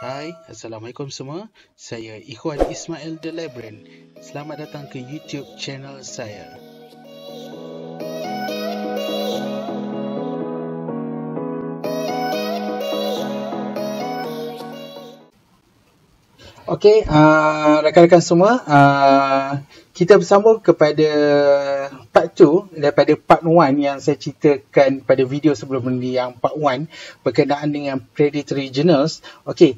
Hai, Assalamualaikum semua. Saya Ikhwan Ismail The Labyrinth. Selamat datang ke YouTube channel saya. Okey, rakan-rakan semua, kita bersambung kepada part 2 daripada part 1 yang saya ceritakan pada video sebelum ini, yang part 1 berkenaan dengan predatory journals. Okey,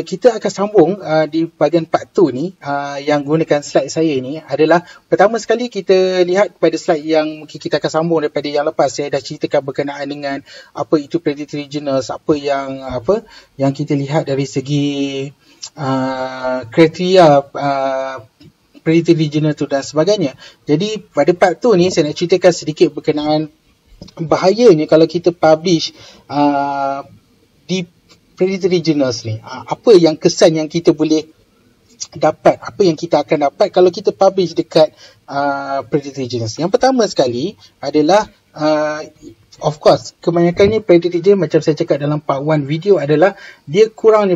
kita akan sambung di bahagian part 2 ni, yang gunakan slide saya ni adalah, pertama sekali kita lihat pada slide yang mungkin kita akan sambung daripada yang lepas. Saya dah ceritakan berkenaan dengan apa itu predatory journals, apa yang kita lihat dari segi kriteria predatory journal tu dan sebagainya. Jadi pada part 2 ni saya nak ceritakan sedikit berkenaan bahayanya kalau kita publish di predatory journals ni. Apa yang kesan yang kita boleh dapat, apa yang kita akan dapat kalau kita publish dekat predatory journals. Yang pertama sekali adalah of course, kebanyakannya predatory journal, macam saya cakap dalam part 1 video, adalah dia kurang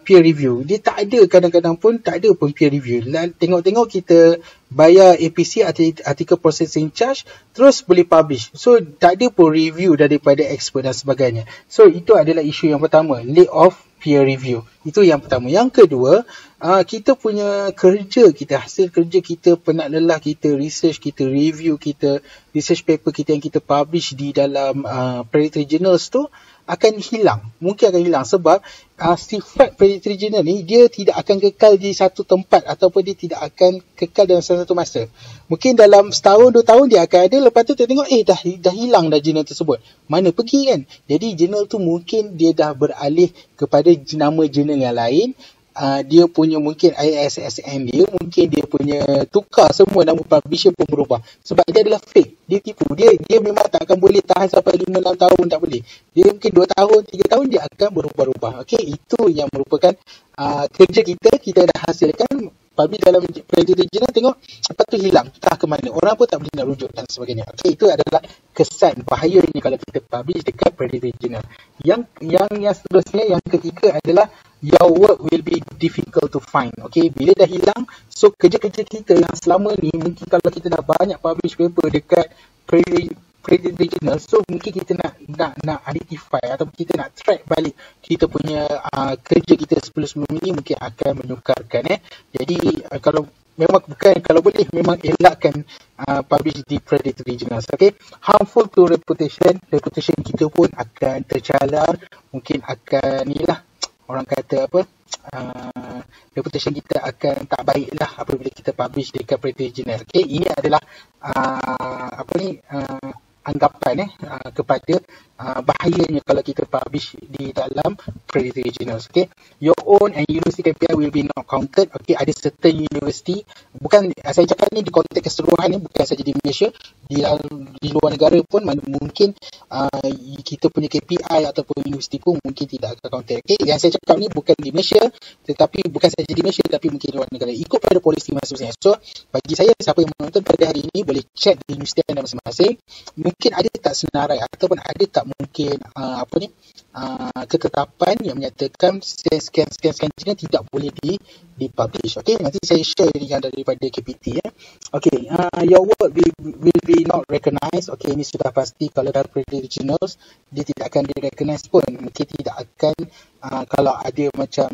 peer review. Dia tak ada, kadang-kadang pun tak ada pun peer review. Tengok-tengok kita bayar APC, Article Processing Charge, terus boleh publish. So tak ada pun review daripada expert dan sebagainya. So itu adalah isu yang pertama, lack of peer review. Itu yang pertama. Yang kedua, kita punya kerja kita, hasil kerja kita, penat lelah kita, research kita, review kita, research paper kita yang kita publish di dalam predatory journals tu akan hilang. Mungkin akan hilang sebab sifat predatory journal ni, dia tidak akan kekal di satu tempat ataupun dia tidak akan kekal dalam satu masa. Mungkin dalam setahun, 2 tahun dia akan ada, lepas tu tengok dah hilang dah jurnal tersebut. Mana pergi kan? Jadi jurnal tu mungkin dia dah beralih kepada nama jurnal yang lain. Dia punya mungkin ISSN dia, mungkin dia punya tukar semua, nama publisher pun berubah sebab dia adalah fake, dia tipu, dia memang tak akan boleh tahan sampai 5-6 tahun, tak boleh. Dia mungkin 2 tahun, 3 tahun dia akan berubah-ubah. Okey, itu yang merupakan kerja kita dah hasilkan, publish dalam predatory journal, tengok lepas tu hilang, entah ke mana, orang pun tak boleh nak rujuk dan sebagainya. Okey, itu adalah kesan bahayanya kalau kita publish dekat predatory journal. Yang seterusnya, yang ketiga adalah your work will be difficult to find. Okay, bila dah hilang, so kerja-kerja kita yang selama ni, mungkin kalau kita dah banyak publish paper dekat predatory journal, so mungkin kita nak identify ataupun kita nak track balik kita punya kerja kita sebelum ini, mungkin akan menyukarkan. Jadi kalau memang kalau boleh memang elakkan publish di predatory journals. Okay, harmful to reputation kita pun akan tercalar, mungkin akan orang kata reputation kita akan tak baik lah apabila kita publish dekat predatory journal. Okay, ini adalah anggapan kepada bahayanya kalau kita publish di dalam predatory journals. Okay, your own and university KPI will be not counted. Okay, ada certain university, bukan saya cakap ni di konteks keseluruhan ni, bukan saja di Malaysia, di luar negara pun mungkin kita punya KPI ataupun universiti pun mungkin tidak akan counted. Okay, yang saya cakap ni bukan di Malaysia, tetapi bukan saja di Malaysia, tapi mungkin di luar negara, ikut pada polisi masing-masing. So bagi saya, siapa yang menonton pada hari ini boleh check di universiti anda masing-masing, mungkin ada tak senarai ataupun ada tak mungkin ketetapan yang menyatakan sekian jenis tidak boleh dipublish. Okey, nanti saya share yang daripada KPT ya. Okey, your work will be not recognized. Okey, ini sudah pasti. Kalau dalam predatory journals, dia tidak akan di-recognize pun. Mungkin tidak akan kalau ada macam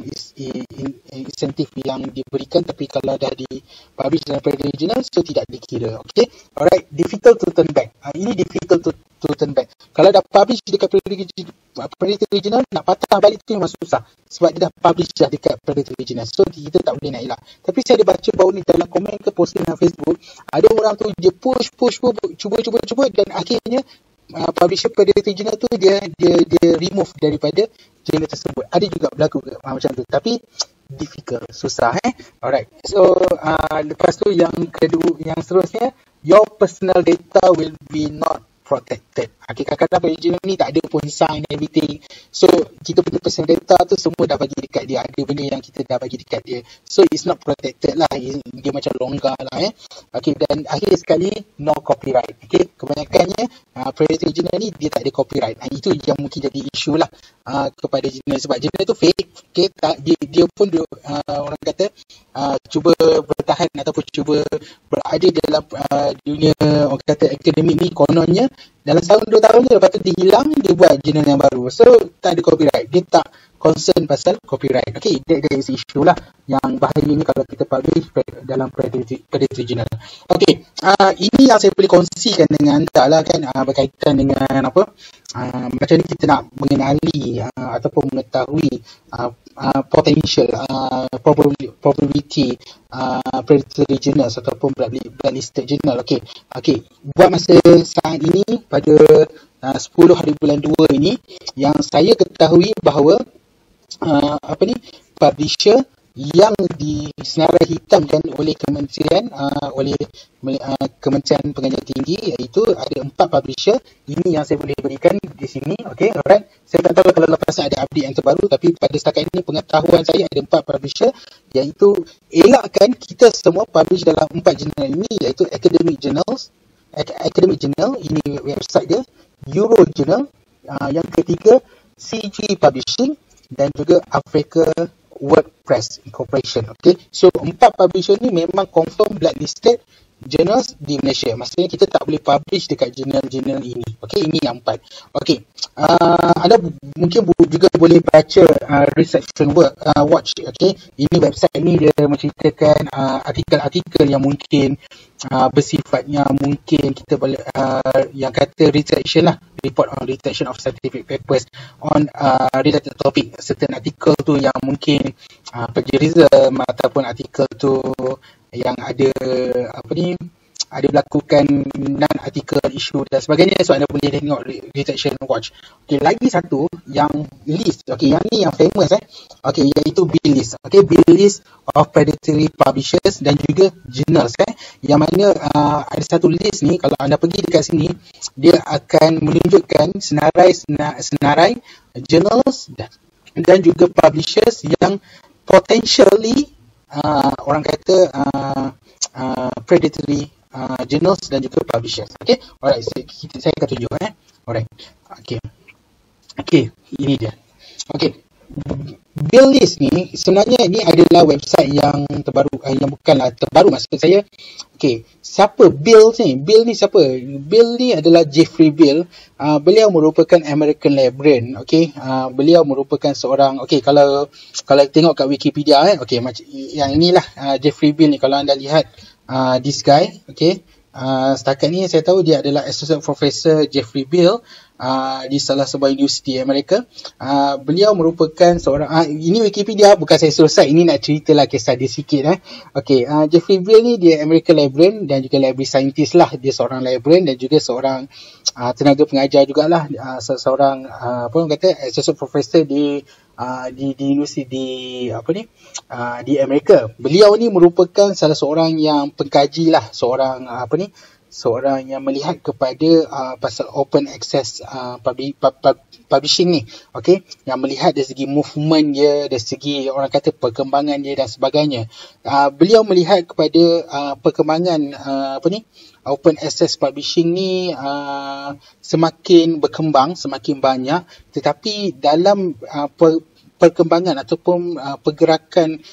insentif yang diberikan, tapi kalau dah di-publish dalam predatory journals, so tidak dikira. Okey, alright, difficult to turn back. Ini difficult to turn back. Kalau dah publish dekat predatory journal, nak patah balik tu memang susah sebab dia dah publish dah dekat predatory journal, so kita tak boleh nak elak. Tapi saya ada baca baru ni dalam komen ke posting dalam Facebook, ada orang tu dia push cuba dan akhirnya publisher predatory journal tu dia remove daripada journal tersebut. Ada juga berlaku macam tu, tapi difficult, susah. Alright, so lepas tu yang kedua, yang seterusnya, your personal data will be not protected. Kadang-kadang predatory ni tak ada pun sign everything. So kita punya personal data tu semua dah bagi dekat dia. Ada benda yang kita dah bagi dekat dia. So it's not protected lah. Dia macam longgar lah. Okay, dan akhir sekali, no copyright. Okay, kebanyakannya predatory journal ni dia tak ada copyright. Itu yang mungkin jadi isu lah kepada jurnal, sebab jurnal tu fake. Okay, dia pun orang kata cuba bertahan ataupun cuba berada dalam dunia orang kata akademik ni, kononnya dalam setahun 2 tahun je, lepas tu dia hilang, dia buat jurnal yang baru. So tak ada copyright, dia tak concern pasal copyright. Okay, that is isu lah yang bahaya ni kalau kita publish dalam predatory journal. Okay, ini yang saya boleh kongsikan dengan anda lah kan, berkaitan dengan apa, macam ni kita nak mengenali ataupun mengetahui potential probability predatory journals ataupun blacklisted journal. Okay, buat masa saat ini pada 10 hari bulan 2 ini, yang saya ketahui bahawa publisher yang disenarai hitamkan oleh kementerian Kementerian Pengajian Tinggi, iaitu ada 4 publisher. Ini yang saya boleh berikan di sini. Okay, alright. Saya tak tahu kalau lepas ada update yang terbaru, tapi pada setakat ini pengetahuan saya ada 4 publisher, iaitu elakkan kita semua publish dalam 4 jurnal ini, iaitu Academic Journal, ini website dia, Euro Journal, yang ketiga CG Publishing, dan juga Africa WordPress Incorporation. Okay, so 4 publisher ni memang confirm blacklisted journals di Malaysia. Maksudnya kita tak boleh publish dekat jurnal-jurnal ini. Okay, ini yang 4. Okay, anda mungkin juga boleh baca Reception Watch. Okay, ini website ni dia menceritakan artikel-artikel yang mungkin bersifatnya mungkin kita boleh yang kata retraction lah, report on retraction of scientific papers on related topic. Certain artikel tu yang mungkin plagiarism, ataupun artikel tu yang ada ada berlakukan non-article issue dan sebagainya. So anda boleh tengok Retraction Watch. Okay, lagi satu yang list. Okay, yang ni yang famous okay, iaitu Bill List. Okay, Bill List of Predatory Publishers dan juga Journals yang mana ada satu list ni, kalau anda pergi dekat sini, dia akan menunjukkan senarai journals dan juga publishers yang potentially orang kata predatory journals dan juga publishers. Okay, alright, saya akan tunjuk alright. Okay, ini dia. Okay, Bill List ni sebenarnya ini adalah website yang terbaru, yang bukanlah terbaru maksud saya. Okay, siapa Bill ni? Bill ni siapa? Bill ni adalah Jeffrey Bill. Beliau merupakan American librarian. Okay, beliau merupakan seorang, okay, kalau tengok kat Wikipedia okay, macam yang inilah Jeffrey Bill ni. Kalau anda lihat this guy, okay, setakat ni saya tahu dia adalah Associate Professor Jeffrey Bill di salah sebuah universiti Amerika. Beliau merupakan seorang ini Wikipedia, bukan saya selesai, ini nak ceritalah kisah dia sikit. Okay, Jeffrey Bill ni dia American librarian dan juga library scientist lah. Dia seorang librarian dan juga seorang tenaga pengajar jugalah, seorang apa orang kata Associate Professor di universiti di Amerika. Beliau ni merupakan salah seorang yang pengkaji lah, seorang yang melihat kepada pasal open access publishing ni. Okay, yang melihat dari segi movement dia, dari segi orang kata perkembangan dia dan sebagainya. Beliau melihat kepada perkembangan open access publishing ni semakin berkembang, semakin banyak, tetapi dalam perkembangan ataupun pergerakan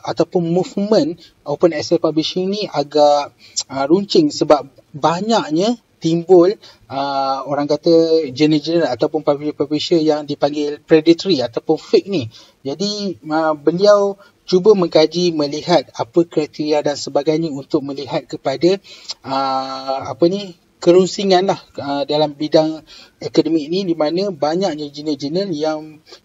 ataupun movement open access publishing ni agak runcing, sebab banyaknya timbul orang kata jurnal-jurnal ataupun publisher yang dipanggil predatory ataupun fake ni. Jadi beliau cuba mengkaji, melihat apa kriteria dan sebagainya untuk melihat kepada kerunsingan lah dalam bidang akademik ni, di mana banyaknya jurnal-jurnal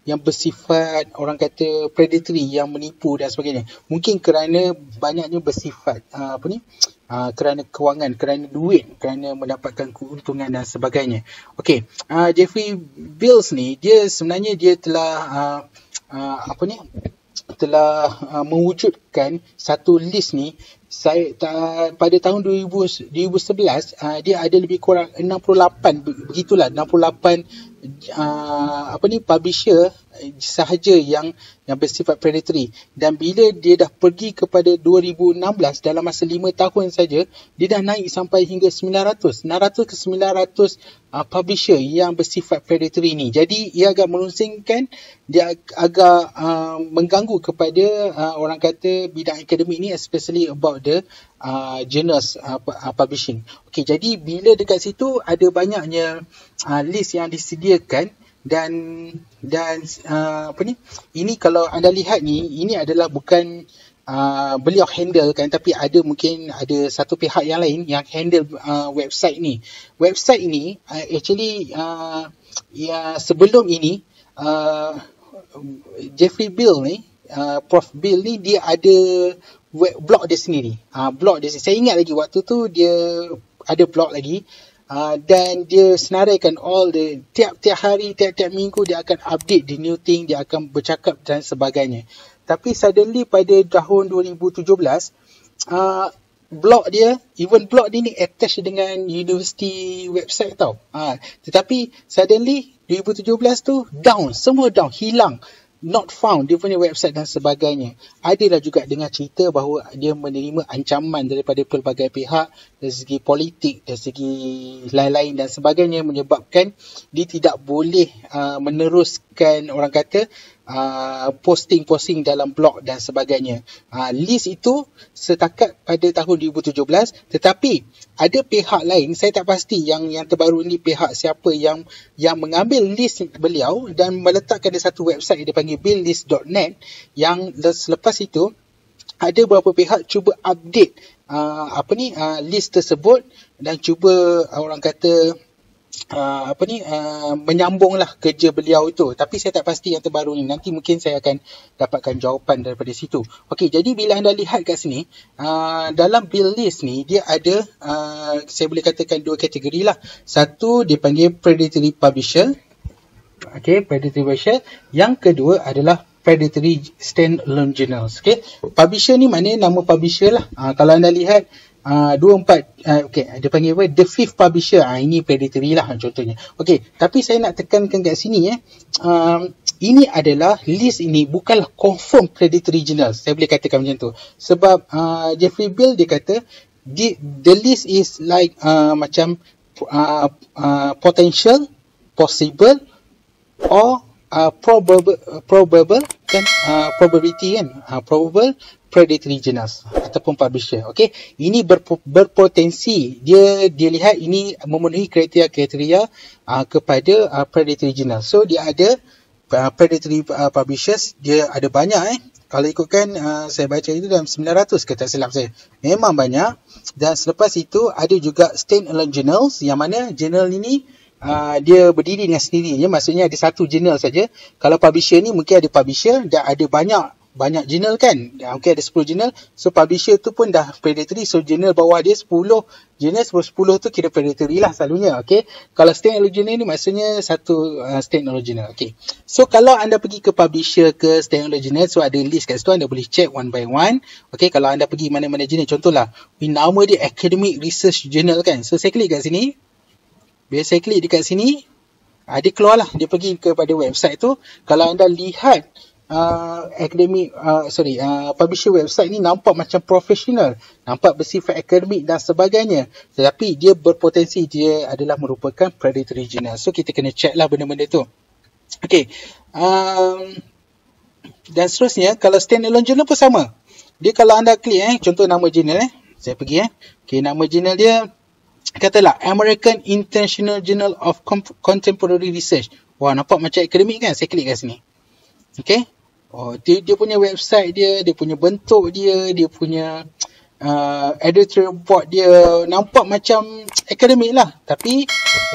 yang bersifat orang kata predatory, yang menipu dan sebagainya. Mungkin kerana banyaknya bersifat kerana kewangan, kerana duit, kerana mendapatkan keuntungan dan sebagainya. Okey, Jeffrey Bills ni dia sebenarnya dia telah mewujudkan satu list ni. Pada tahun 2011 dia ada lebih kurang 68 begitulah, 68 publisher sahaja yang bersifat predatory. Dan bila dia dah pergi kepada 2016, dalam masa 5 tahun saja, dia dah naik sampai hingga 900 ke 900 publisher yang bersifat predatory ni. Jadi ia agak merungsingkan, dia agak mengganggu kepada orang kata bidang akademik ni, especially about the journals publishing. Okey, jadi bila dekat situ ada banyaknya list yang disediakan, dan ini kalau anda lihat ni, ini adalah bukan beliau handle kan, tapi mungkin ada satu pihak yang lain yang handle website ni. Website ini actually sebelum ini Jeffrey Bill ni, Prof Bill ni, dia ada blog dia sendiri. Saya ingat lagi waktu tu dia ada blog lagi. Dan dia senaraikan tiap-tiap hari, tiap-tiap minggu dia akan update the new thing, dia akan bercakap dan sebagainya. Tapi suddenly pada tahun 2017, blog dia ni attach dengan university website tau. Tetapi suddenly 2017 tu semua down, hilang, not found dia punya website dan sebagainya. Adalah juga dengar cerita bahawa dia menerima ancaman daripada pelbagai pihak dari segi politik, dari segi lain-lain dan sebagainya, menyebabkan dia tidak boleh meneruskan orang kata posting dalam blog dan sebagainya. List itu setakat pada tahun 2017, tetapi ada pihak lain, saya tak pasti yang terbaru ni pihak siapa yang mengambil list beliau dan meletakkan di satu website dia panggil billlist.net, yang selepas itu ada beberapa pihak cuba update list tersebut dan cuba orang kata menyambunglah kerja beliau itu. Tapi saya tak pasti yang terbaru ni. Nanti mungkin saya akan dapatkan jawapan daripada situ. Okey, jadi bila anda lihat kat sini, dalam bill list ni dia ada saya boleh katakan dua kategori lah. Satu dia panggil predatory publisher. Okey, predatory publisher. Yang kedua adalah predatory standalone journals. Okey, publisher ni maknanya nama publisher lah. Kalau anda lihat 24 dia panggil apa, the fifth publisher, ini predatory lah contohnya. Okey, tapi saya nak tekankan kat sini ini adalah list ini bukanlah confirm predatory journals, saya boleh katakan macam tu, sebab Jeffrey Bill dia kata the list is like macam potential, possible or probable kan, probability kan, probable predatory journals ataupun publisher. Okey, ini berpotensi, dia lihat ini memenuhi kriteria kepada predatory journals. So dia ada predatory publishers, dia ada banyak kalau ikutkan saya baca itu dalam 900 ke tak silap saya, memang banyak. Dan selepas itu ada juga standalone journals, yang mana journal ini dia berdiri dengan sendirinya, maksudnya ada satu journal saja. Kalau publisher ni mungkin ada publisher dan ada banyak journal kan, mungkin ada 10 journal, so publisher tu pun dah predatory, so journal bawah dia 10 journal, 10 tu kira predatory lah selalunya. Okay, kalau standalone journal ni maksudnya satu standalone journal. Okay, so kalau anda pergi ke publisher ke standalone journal, so ada list kat situ, anda boleh check one by one. Okay, kalau anda pergi mana-mana journal, contohlah nama dia Academic Research Journal kan, so saya klik kat sini. Bila saya klik dekat sini, dia keluar lah, dia pergi kepada website tu. Kalau anda lihat publisher website ni nampak macam profesional, nampak bersifat akademik dan sebagainya, tetapi dia berpotensi dia adalah merupakan predatory journal. So kita kena check lah benda-benda tu. Okay, dan seterusnya kalau standalone journal pun sama. Dia kalau anda klik contoh nama journal saya pergi okay, nama journal dia katalah American International Journal of Contemporary Research. Wah, nampak macam akademik kan? Saya klik kat sini. Okay, dia punya website dia punya bentuk dia punya editorial board dia nampak macam akademik lah, tapi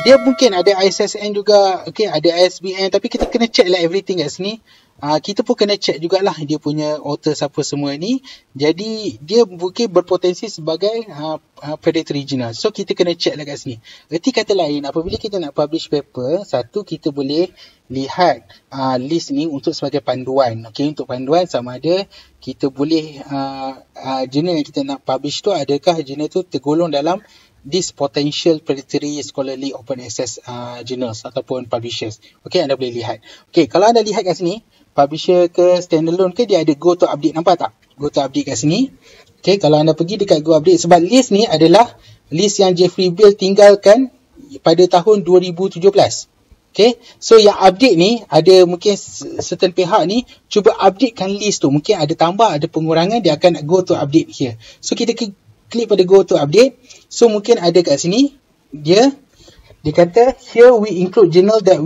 dia mungkin ada ISSN juga, okay, ada ISBN, tapi kita kena check lah everything kat sini. Kita pun kena check jugalah dia punya author siapa semua ni. Jadi dia mungkin berpotensi sebagai predatory journal. So kita kena check lah kat sini. Erti kata lain, apabila kita nak publish paper, satu kita boleh lihat list ni untuk sebagai panduan. Okay, untuk panduan sama ada kita boleh jurnal yang kita nak publish tu, adakah jurnal tu tergolong dalam this potential predatory scholarly open access journals ataupun publishers. Okay, anda boleh lihat. Okay, kalau anda lihat kat sini, publisher ke standalone ke, dia ada go to update, nampak tak? Go to update kat sini. Okay, kalau anda pergi dekat go update, sebab list ni adalah list yang Jeffrey Bill tinggalkan pada tahun 2017. Okay, so yang update ni ada mungkin certain pihak ni cuba updatekan list tu, mungkin ada tambah, ada pengurangan, dia akan go to update here. So kita klik pada go to update. So mungkin ada kat sini dia kata here we include journal that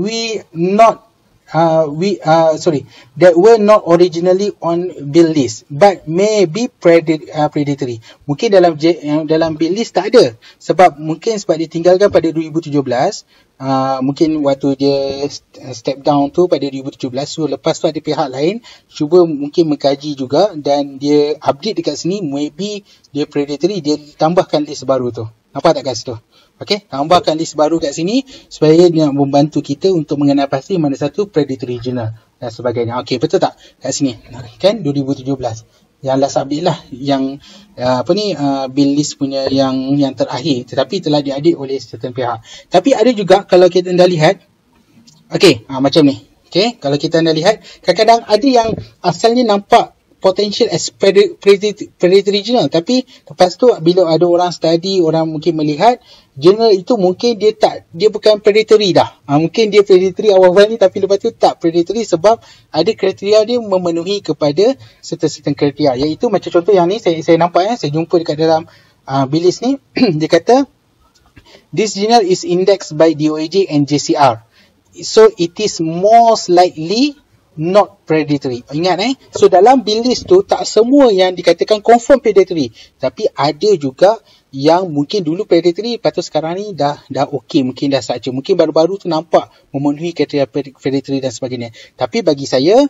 that were not originally on bill list but may be predatory. Mungkin dalam bill list tak ada sebab dia tinggalkan pada 2017. Mungkin waktu dia step down tu pada 2017. So lepas tu ada pihak lain cuba mungkin mengkaji juga dan dia update dekat sini, maybe dia predatory, dia tambahkan list baru tu. Nampak tak kat situ? Okay, tambahkan list baru kat sini supaya dia membantu kita untuk mengenal pasti mana satu predatory journal dan sebagainya. Okay, betul tak? Kat sini kan 2017 yang last update lah, yang bill list punya yang terakhir, tetapi telah diupdate oleh certain pihak. Tapi ada juga kalau kita anda lihat, okay, macam ni. Okay, kalau kita anda lihat, kadang-kadang ada yang asalnya nampak potential as predatory journal, tapi lepas tu bila ada orang study, orang mungkin melihat journal itu mungkin dia bukan predatory dah. Mungkin dia predatory awal-awal ni tapi lepas tu tak predatory sebab ada kriteria dia memenuhi kepada certain kriteria, iaitu macam contoh yang ni saya nampak saya jumpa dekat dalam bilis ni. Dia kata this journal is indexed by DOAJ and JCR, so it is most likely not predatory. Ingat so dalam bill list tu tak semua yang dikatakan confirm predatory, tapi ada juga yang mungkin dulu predatory, lepas tu sekarang ni dah okey, mungkin dah saja, mungkin baru-baru tu nampak memenuhi kriteria predatory dan sebagainya. Tapi bagi saya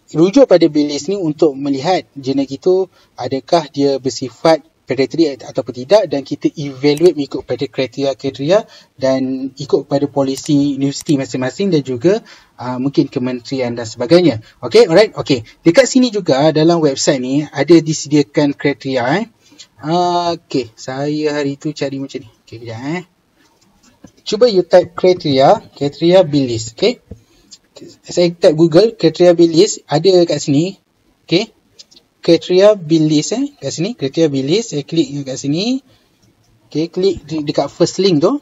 rujuk pada bill list ni untuk melihat jurnal itu adakah dia bersifat predatory ataupun tidak, dan kita evaluate mengikut pada kriteria dan ikut pada polisi universiti masing-masing dan juga mungkin kementerian dan sebagainya. Okay, alright. Okay, dekat sini juga dalam website ni ada disediakan kriteria. Okay, saya hari tu cari macam ni. Okay, kejap cuba you type kriteria bill list. Okay, saya type Google kriteria bill list, ada kat sini. Okay, kriteria bill list kat sini, kriteria bill list, saya klik kat sini. Okay, klik dekat first link tu.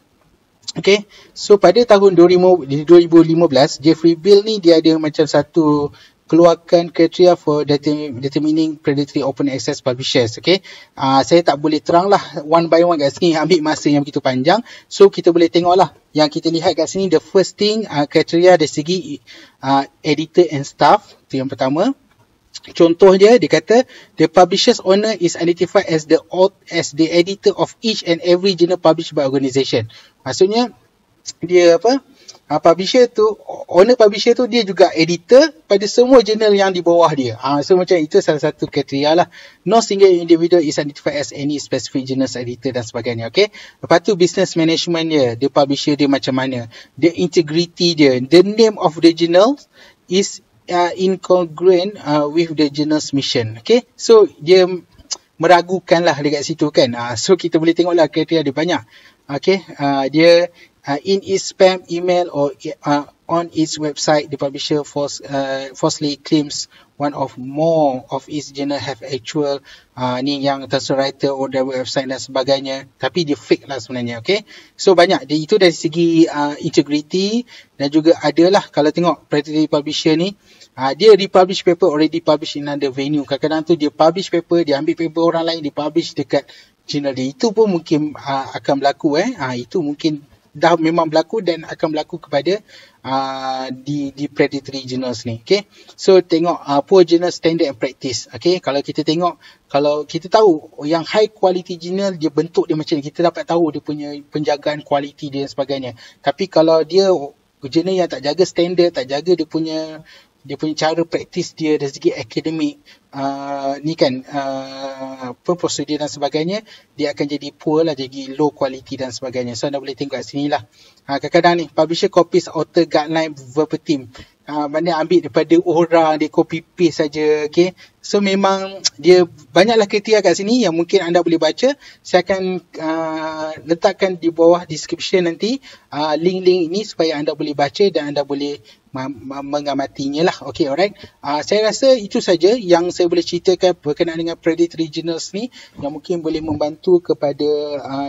Okay, so pada tahun 2015 Jeffrey Bill ni dia ada macam satu keluarkan kriteria for determining predatory open access publishers. Okay, saya tak boleh terang lah one by one kat sini, ambil masa yang begitu panjang. So kita boleh tengok lah yang kita lihat kat sini. The first thing, kriteria dari segi editor and staff, tu yang pertama. Contoh dia kata the publisher's owner is identified as the editor of each and every journal published by organisation. Maksudnya dia publisher tu, owner publisher tu dia juga editor pada semua jurnal yang di bawah dia. So macam itu salah satu kriteria lah. No single individual is identified as any specific journal's editor dan sebagainya. Okay, lepas tu business management dia publisher dia macam mana, the integrity dia, the name of the journal is incongruent with the journal's mission. Okay, so dia meragukan lah dekat situ kan. So kita boleh tengok lah kriteria dia banyak. Okay, dia in its spam email or on its website, the publisher falsely claims one of more of its journal have actual ni yang tersurat writer or their website dan sebagainya, tapi dia fake lah sebenarnya. Okay, so banyak dia, itu dari segi integrity. Dan juga adalah kalau tengok predatory publisher ni, dia republish paper already published in another venue. Kadang-kadang tu dia publish paper, dia ambil paper orang lain, dia publish dekat jurnal dia. Itu pun mungkin akan berlaku. Itu mungkin dah memang berlaku dan akan berlaku kepada di predatory journals ni. Okay, so tengok poor journal standard and practice. Okay, kalau kita tengok, kalau kita tahu yang high quality journal, dia bentuk dia macam ni, kita dapat tahu dia punya penjagaan kualiti dia dan sebagainya. Tapi kalau dia journal yang tak jaga standard, tak jaga dia punya cara praktis dia dari segi akademik, ni kan prosedur dan sebagainya, dia akan jadi poor lah, jadi low quality dan sebagainya. So anda boleh tengok kat sini lah. Kadang-kadang ni publisher copies author guideline verbatim, mana ambil daripada orang, dia copy paste saja. Okay, So memang dia banyaklah kriteria kat sini yang mungkin anda boleh baca. Saya akan letakkan di bawah description nanti link-link ini supaya anda boleh baca dan anda boleh mengamatinya lah. Okay, alright. Saya rasa itu saja yang saya boleh ceritakan berkenaan dengan predatory journals ni, yang mungkin boleh membantu kepada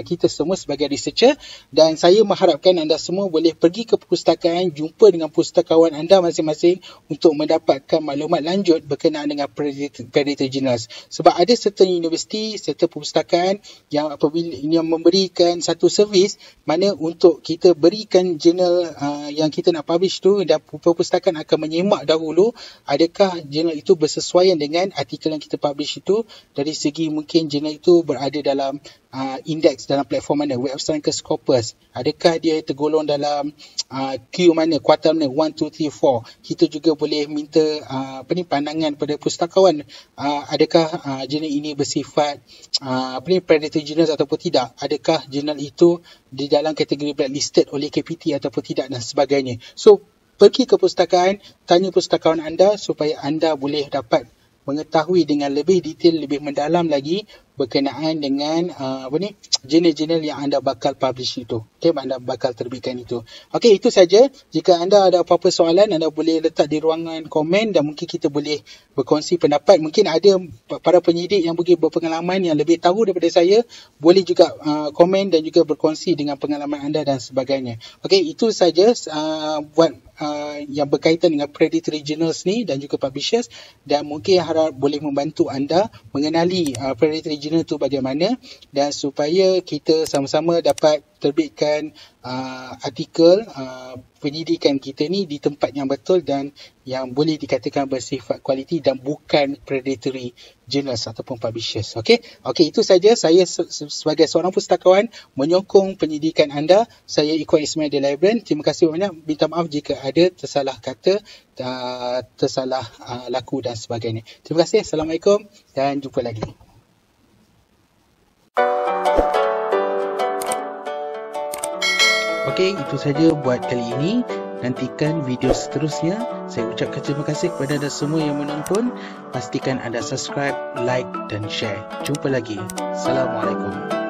kita semua sebagai researcher. Dan saya mengharapkan anda semua boleh pergi ke perpustakaan, jumpa dengan pustakawan anda masing-masing untuk mendapatkan maklumat lanjut berkenaan dengan predatory journals. Sebab ada certain universiti, certain perpustakaan yang apabila yang memberikan satu servis mana untuk kita berikan jurnal yang kita nak publish tu, dan perpustakaan akan menyemak dahulu adakah jurnal itu bersesuaian dengan artikel yang kita publish itu, dari segi mungkin jurnal itu berada dalam indeks dalam platform mana, Web of Science ke Scopus, adakah dia tergolong dalam Q mana, kuartal mana, 1, 2, 3, 4. Kita juga boleh minta pandangan pada pustakawan, adakah jurnal ini bersifat predatory journals ataupun tidak, adakah jurnal itu di dalam kategori blacklisted oleh KPT ataupun tidak, dan sebagainya. So pergi ke perpustakaan, tanya pustakawan anda supaya anda boleh dapat mengetahui dengan lebih detail, lebih mendalam lagi berkenaan dengan jurnal-jurnal yang anda bakal publish itu. Okay, anda bakal terbitkan itu. Okay, itu saja. Jika anda ada apa-apa soalan, anda boleh letak di ruangan komen dan mungkin kita boleh berkongsi pendapat. Mungkin ada para penyidik yang mungkin berpengalaman yang lebih tahu daripada saya, boleh juga komen dan juga berkongsi dengan pengalaman anda dan sebagainya. Okay, itu saja buat yang berkaitan dengan predatory journals ni dan juga publishers, dan mungkin harap boleh membantu anda mengenali predatory journal tu bagaimana, dan supaya kita sama-sama dapat terbitkan artikel penyidikan kita ni di tempat yang betul dan yang boleh dikatakan bersifat kualiti dan bukan predatory journals ataupun publishers. Okey, itu saja. Saya sebagai seorang pustakawan menyokong penyidikan anda. Saya Iqbal Ismail The Librarian. Terima kasih banyak. Minta maaf jika ada tersalah kata, tersalah laku dan sebagainya. Terima kasih. Assalamualaikum dan jumpa lagi. Okey, itu saja buat kali ini. Nantikan video seterusnya. Saya ucapkan terima kasih kepada anda semua yang menonton. Pastikan anda subscribe, like dan share. Jumpa lagi. Assalamualaikum.